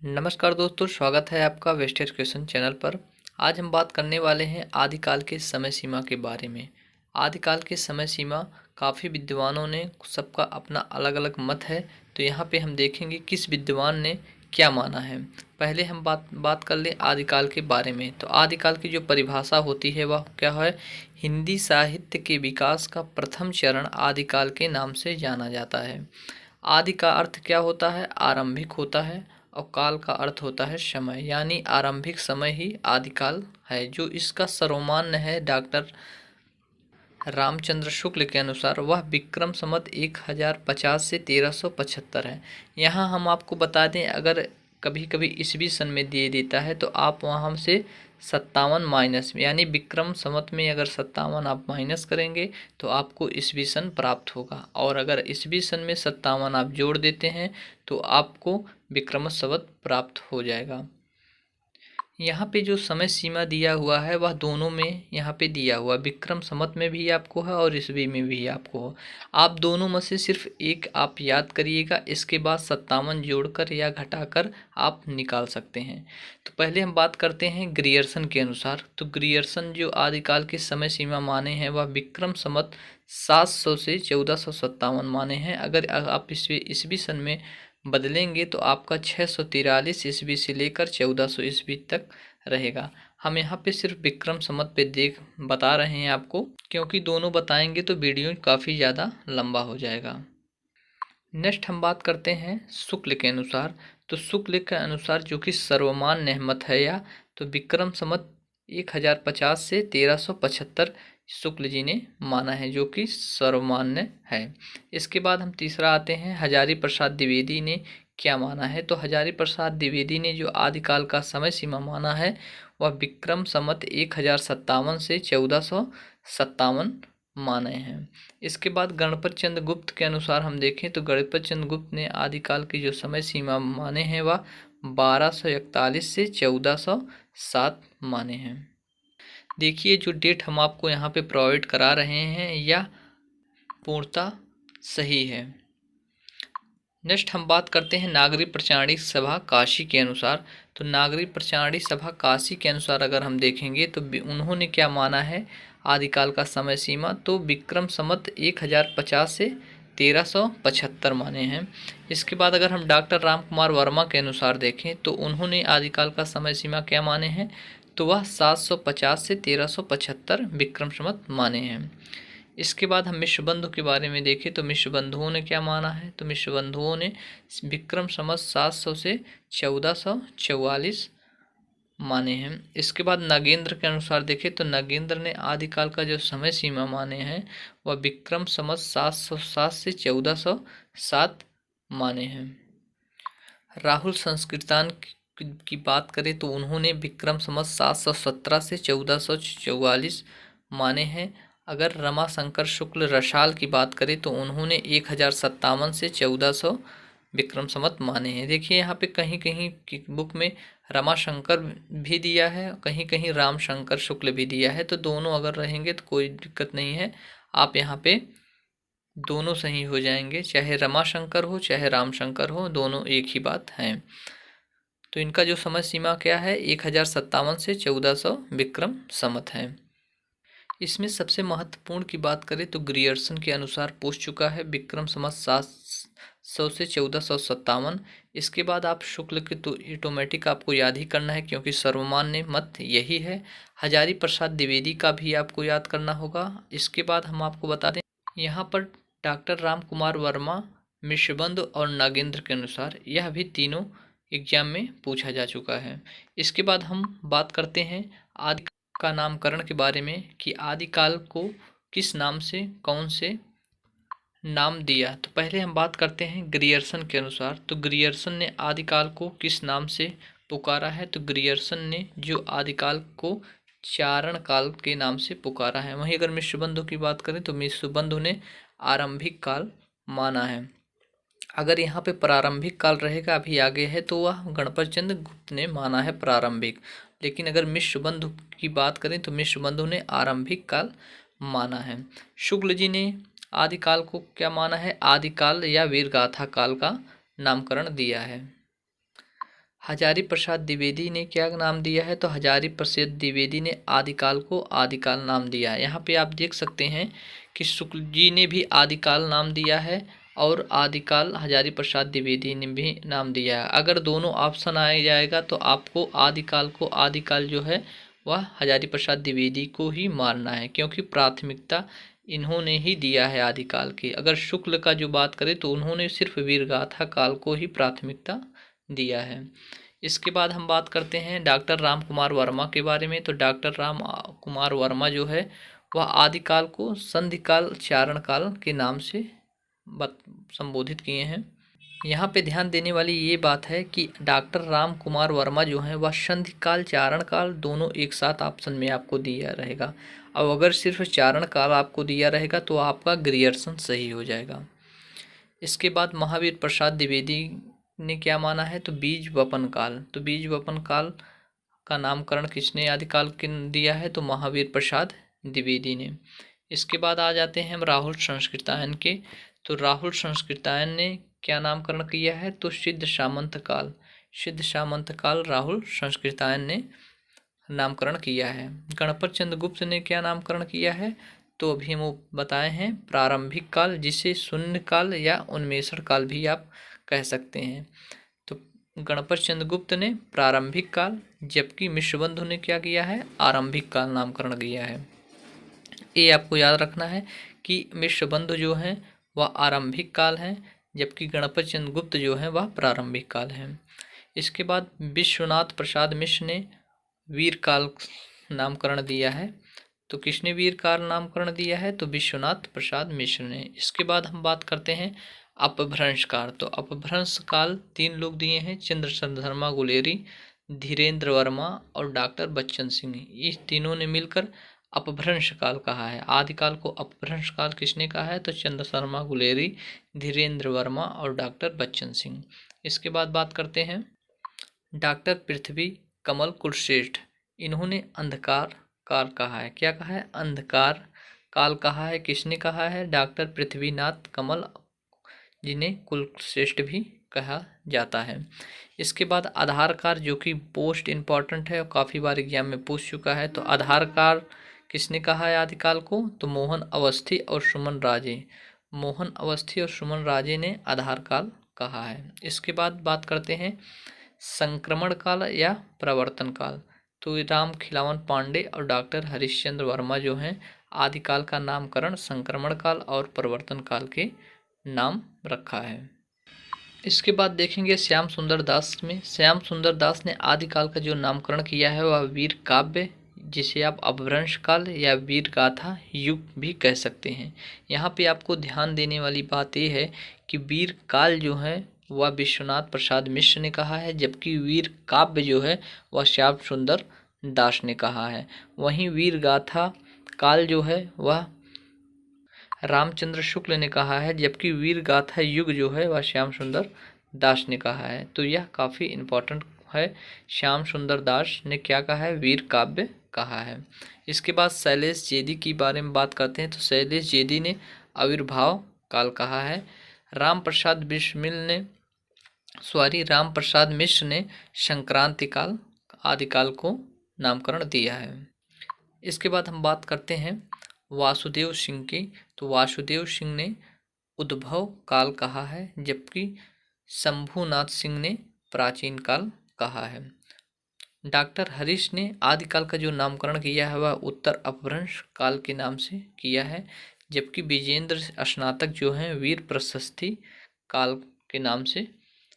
नमस्कार दोस्तों, स्वागत है आपका वेस्ट एजुकेशन चैनल पर। आज हम बात करने वाले हैं आदिकाल के समय सीमा के बारे में। आदिकाल के समय सीमा काफ़ी विद्वानों ने सबका अपना अलग अलग मत है, तो यहाँ पे हम देखेंगे किस विद्वान ने क्या माना है। पहले हम बात कर लें आदिकाल के बारे में। तो आदिकाल की जो परिभाषा होती है वह क्या है? हिंदी साहित्य के विकास का प्रथम चरण आदिकाल के नाम से जाना जाता है। आदि का अर्थ क्या होता है? आरंभिक होता है। और काल का अर्थ होता है समय, यानी आरंभिक समय ही आदिकाल है। जो इसका सर्वमान्य है डॉक्टर रामचंद्र शुक्ल के अनुसार वह विक्रम संवत 1050 से 1375 है। यहाँ हम आपको बता दें, अगर कभी कभी ईस्वी सन में दे देता है तो आप वहाँ से 57 माइनस, यानी विक्रम संवत में अगर 57 आप माइनस करेंगे तो आपको ईस्वी सन प्राप्त होगा, और अगर ईस्वी सन में 57 आप जोड़ देते हैं तो आपको विक्रम संवत प्राप्त हो जाएगा। यहाँ पे जो समय सीमा दिया हुआ है वह दोनों में यहाँ पे दिया हुआ, विक्रम संवत में भी आपको है और ईस्वी में भी आपको हो। आप दोनों में से सिर्फ एक आप याद करिएगा, इसके बाद 57 जोड़कर या घटाकर आप निकाल सकते हैं। तो पहले हम बात करते हैं ग्रियर्सन के अनुसार। तो ग्रियर्सन जो आदिकाल के समय सीमा माने हैं वह विक्रम संवत 700 से 1457 माने हैं। अगर आप ईस्वी सन में बदलेंगे तो आपका 643 ईस्वी से लेकर 1400 ईस्वी तक रहेगा। हम यहाँ पे सिर्फ विक्रम संवत पे बता रहे हैं आपको, क्योंकि दोनों बताएंगे तो वीडियो काफ़ी ज़्यादा लंबा हो जाएगा। नेक्स्ट हम बात करते हैं शुक्ल के अनुसार। तो शुक्ल के अनुसार जो कि सर्वमान्य मत है, या तो विक्रम संवत 1050 से 1375 शुक्ल जी ने माना है, जो कि सर्वमान्य है। इसके बाद हम तीसरा आते हैं, हजारी प्रसाद द्विवेदी ने क्या माना है। तो हजारी प्रसाद द्विवेदी ने जो आदिकाल का समय सीमा माना है वह विक्रम संवत 1057 से 1457 माने हैं। इसके बाद गणपत चंद्र गुप्त के अनुसार हम देखें तो गणपत चंद्र गुप्त ने आदिकाल की जो समय सीमा माने हैं वह 1241 से 1407 माने हैं। देखिए, जो डेट हम आपको यहाँ पे प्रोवाइड करा रहे हैं यह पूर्णतः सही है। नेक्स्ट हम बात करते हैं नागरिक प्रचारणी सभा काशी के अनुसार। तो नागरिक प्रचारणी सभा काशी के अनुसार अगर हम देखेंगे तो उन्होंने क्या माना है आदिकाल का समय सीमा, तो विक्रम संवत 1050 से 1375 माने हैं। इसके बाद अगर हम डॉक्टर राम कुमार वर्मा के अनुसार देखें तो उन्होंने आदिकाल का समय सीमा क्या माने हैं, तो वह 750 से 1375 विक्रम संवत माने हैं। इसके बाद हम मिश्र बंधु के बारे में देखें तो मिश्र बंधुओं ने क्या माना है, तो मिश्र बंधुओं ने विक्रम संवत 700 से 1444 माने हैं। इसके बाद नागेंद्र के अनुसार देखें तो नागेंद्र ने आदिकाल का जो समय सीमा माने हैं वह विक्रम संवत 707 से 1407 माने हैं। राहुल संस्कृतान की बात करें तो उन्होंने विक्रम संवत 717 से 1444 माने हैं। अगर रमाशंकर शुक्ल रसाल की बात करें तो उन्होंने 1057 से 1400 विक्रम संवत माने हैं। देखिए, यहाँ पे कहीं कहीं की बुक में रमाशंकर भी दिया है, कहीं कहीं रामशंकर शुक्ल भी दिया है, तो दोनों अगर रहेंगे तो कोई दिक्कत नहीं है। आप यहाँ पे दोनों सही हो जाएंगे, चाहे रमाशंकर हो चाहे रामशंकर हो, दोनों एक ही बात है। तो इनका जो समय सीमा क्या है 1057 से 1400 विक्रम संवत है। इसमें सबसे महत्वपूर्ण की बात करें तो ग्रियर्सन के अनुसार पूछ चुका है विक्रम संवत 700 से 1457। इसके बाद आप शुक्ल के तो ऑटोमेटिक आपको याद ही करना है, क्योंकि सर्वमान्य मत यही है। हजारी प्रसाद द्विवेदी का भी आपको याद करना होगा। इसके बाद हम आपको बता दें यहाँ पर डॉक्टर राम कुमार वर्मा, मिश्रबंधु और नागेंद्र के अनुसार यह भी तीनों एग्जाम में पूछा जा चुका है। इसके बाद हम बात करते हैं आदि का नामकरण के बारे में कि आदिकाल को किस नाम से कौन से नाम दिया। तो पहले हम बात करते हैं ग्रियर्सन के अनुसार। तो ग्रियर्सन ने आदिकाल को किस नाम से पुकारा है, तो ग्रियर्सन ने जो आदिकाल को चारण काल के नाम से पुकारा है। वहीं अगर मिश्रबंधु की बात करें तो मिश्रबंधु ने आरंभिक काल माना है। अगर यहाँ पे प्रारंभिक काल रहेगा अभी आगे है तो वह गणपत चंद्र गुप्त ने माना है प्रारंभिक। लेकिन अगर मिश्रबंधु की बात करें तो मिश्रबंधु ने आरंभिक काल माना है। शुक्ल जी ने आदिकाल को क्या माना है, आदिकाल या वीरगाथा काल का नामकरण दिया है। हजारी प्रसाद द्विवेदी ने क्या नाम दिया है? तो हजारी प्रसाद द्विवेदी ने आदिकाल को आदिकाल नाम दिया है। यहाँ पे आप देख सकते हैं कि शुक्ल जी ने भी आदिकाल नाम दिया है और आदिकाल हजारी प्रसाद द्विवेदी ने भी नाम दिया है। अगर दोनों ऑप्शन आ जाएगा तो आपको आदिकाल को आदिकाल जो है वह हजारी प्रसाद द्विवेदी को ही मानना है, क्योंकि प्राथमिकता इन्होंने ही दिया है आदिकाल की। अगर शुक्ल का जो बात करें तो उन्होंने सिर्फ वीरगाथा काल को ही प्राथमिकता दिया है। इसके बाद हम बात करते हैं डॉक्टर राम कुमार वर्मा के बारे में। तो डॉक्टर राम कुमार वर्मा जो है वह आदिकाल को संधिकाल चारण काल के नाम से संबोधित किए हैं। यहाँ पे ध्यान देने वाली ये बात है कि डॉक्टर राम कुमार वर्मा जो है वह संधिकाल चारण काल दोनों एक साथ ऑप्शन में आपको दिया रहेगा। और अगर सिर्फ चारण काल आपको दिया रहेगा तो आपका ग्रियर्सन सही हो जाएगा। इसके बाद महावीर प्रसाद द्विवेदी ने क्या माना है? तो बीज वपन काल। तो बीज वपन काल का नामकरण किसने आदिकाल के दिया है? तो महावीर प्रसाद द्विवेदी ने। इसके बाद आ जाते हैं हम राहुल संस्कृतायन के। तो राहुल संस्कृतायन ने क्या नामकरण किया है? तो सिद्ध सामंत काल। सिद्ध सामंत काल राहुल संस्कृतायन ने नामकरण किया है। गणपत चंद्र गुप्त ने क्या नामकरण किया है? तो अभी हम बताए हैं प्रारंभिक काल, जिसे शून्य काल या उन्मेषण काल भी आप कह सकते हैं। तो गणपत चंद्र गुप्त ने प्रारंभिक काल, जबकि मिश्रबंधु ने क्या किया है? आरंभिक काल नामकरण किया है। ये आपको याद रखना है कि मिश्रबंधु जो है वह आरंभिक काल है, जबकि गणपत चंद्र गुप्त जो है वह प्रारंभिक काल है। इसके बाद विश्वनाथ प्रसाद मिश्र ने वीर काल नामकरण दिया है। तो किसने वीर काल नामकरण दिया है? तो विश्वनाथ प्रसाद मिश्र ने। इसके बाद हम बात करते हैं अपभ्रंश काल। तो अपभ्रंश काल 3 लोग दिए हैं, चंद्र शर्मा गुलेरी, धीरेन्द्र वर्मा और डॉक्टर बच्चन सिंह। इस तीनों ने मिलकर अपभ्रंश काल कहा है। आदिकाल को अपभ्रंश काल किसने कहा है? तो चंद्र शर्मा गुलेरी, धीरेन्द्र वर्मा और डॉक्टर बच्चन सिंह। इसके बाद बात करते हैं डॉक्टर पृथ्वी कमल कुलश्रेष्ठ। इन्होंने अंधकार काल कहा है। क्या कहा है? अंधकार काल कहा है। किसने कहा है? डॉक्टर पृथ्वीनाथ कमल, जिन्हें कुलश्रेष्ठ भी कहा जाता है। इसके बाद आधार कार्ड, जो कि पोस्ट इम्पॉर्टेंट है और काफ़ी बार एग्जाम में पूछ चुका है। तो आधार कार्ड किसने कहा है आदिकाल को? तो मोहन अवस्थी और सुमन राजे। मोहन अवस्थी और सुमन राजे ने आधार काल कहा है। इसके बाद बात करते हैं संक्रमण काल या प्रवर्तन काल। तो राम खिलावन पांडे और डॉक्टर हरिश्चंद्र वर्मा जो हैं आदिकाल का नामकरण संक्रमण काल और प्रवर्तन काल के नाम रखा है। इसके बाद देखेंगे श्याम सुंदर दास में। श्याम सुंदर दास ने आदिकाल का जो नामकरण किया है वह वीर काव्य, जिसे आप अपभ्रंश काल या वीर गाथा युग भी कह सकते हैं। यहाँ पे आपको ध्यान देने वाली बात यह है कि वीर काल जो है वह विश्वनाथ प्रसाद मिश्र ने कहा है, जबकि वीर काव्य जो है वह श्याम सुंदर दास ने कहा है। वहीं वीर गाथा काल जो है वह रामचंद्र शुक्ल ने कहा है, जबकि वीर गाथा युग जो है वह श्याम सुंदर दास ने कहा है। तो यह काफ़ी इम्पोर्टेंट है। श्याम सुंदर दास ने क्या कहा है? वीर काव्य कहा है। इसके बाद शैलेश जेदी के बारे में बात करते हैं। तो शैलेश जेदी ने आविर्भाव काल कहा है। राम प्रसाद मिश्र ने संक्रांति काल आदिकाल को नामकरण दिया है। इसके बाद हम बात करते हैं वासुदेव सिंह की। तो वासुदेव सिंह ने उद्भव काल कहा है, जबकि शंभुनाथ सिंह ने प्राचीन काल कहा है। डॉक्टर हरीश ने आदिकाल का जो नामकरण किया है वह उत्तर अपभ्रंश काल के नाम से किया है, जबकि विजेंद्र स्नातक जो हैं वीर प्रशस्ति काल के नाम से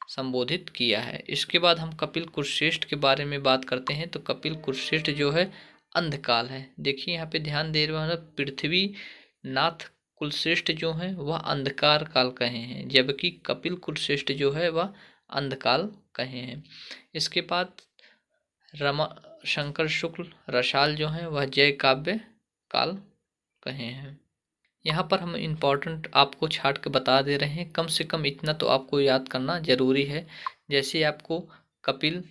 संबोधित किया है। इसके बाद हम कपिल कुलश्रेष्ठ के बारे में बात करते हैं। तो कपिल कुलश्रेष्ठ जो है अंधकाल है। देखिए यहाँ पे ध्यान दे रहे हैं, पृथ्वीनाथ कुलश्रेष्ठ जो हैं वह अंधकार काल कहे हैं, जबकि कपिल कुलश्रेष्ठ जो है वह अंधकाल कहे हैं। इसके बाद रमाशंकर शुक्ल रसाल जो हैं वह जय काव्य काल कहे हैं। यहाँ पर हम इम्पोर्टेंट आपको छाट के बता दे रहे हैं, कम से कम इतना तो आपको याद करना जरूरी है। जैसे आपको कपिल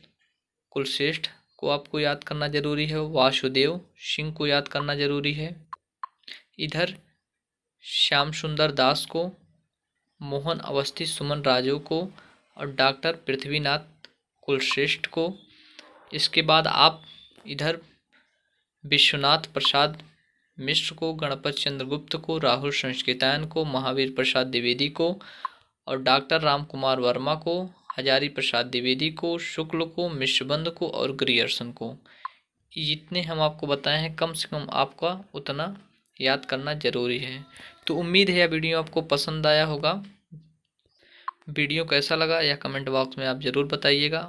कुलश्रेष्ठ को आपको याद करना जरूरी है, वासुदेव सिंह को याद करना जरूरी है, इधर श्याम सुंदर दास को, मोहन अवस्थी सुमन राजू को और डॉक्टर पृथ्वीनाथ कुलश्रेष्ठ को। इसके बाद आप इधर विश्वनाथ प्रसाद मिश्र को, गणपत चंद्र गुप्त को, राहुल संस्कृतायन को, महावीर प्रसाद द्विवेदी को और डॉक्टर राम कुमार वर्मा को, हजारी प्रसाद द्विवेदी को, शुक्ल को, मिश्रबंध को और ग्रियर्सन को। जितने हम आपको बताए हैं कम से कम आपका उतना याद करना जरूरी है। तो उम्मीद है यह वीडियो आपको पसंद आया होगा। वीडियो कैसा लगा यह कमेंट बॉक्स में आप ज़रूर बताइएगा।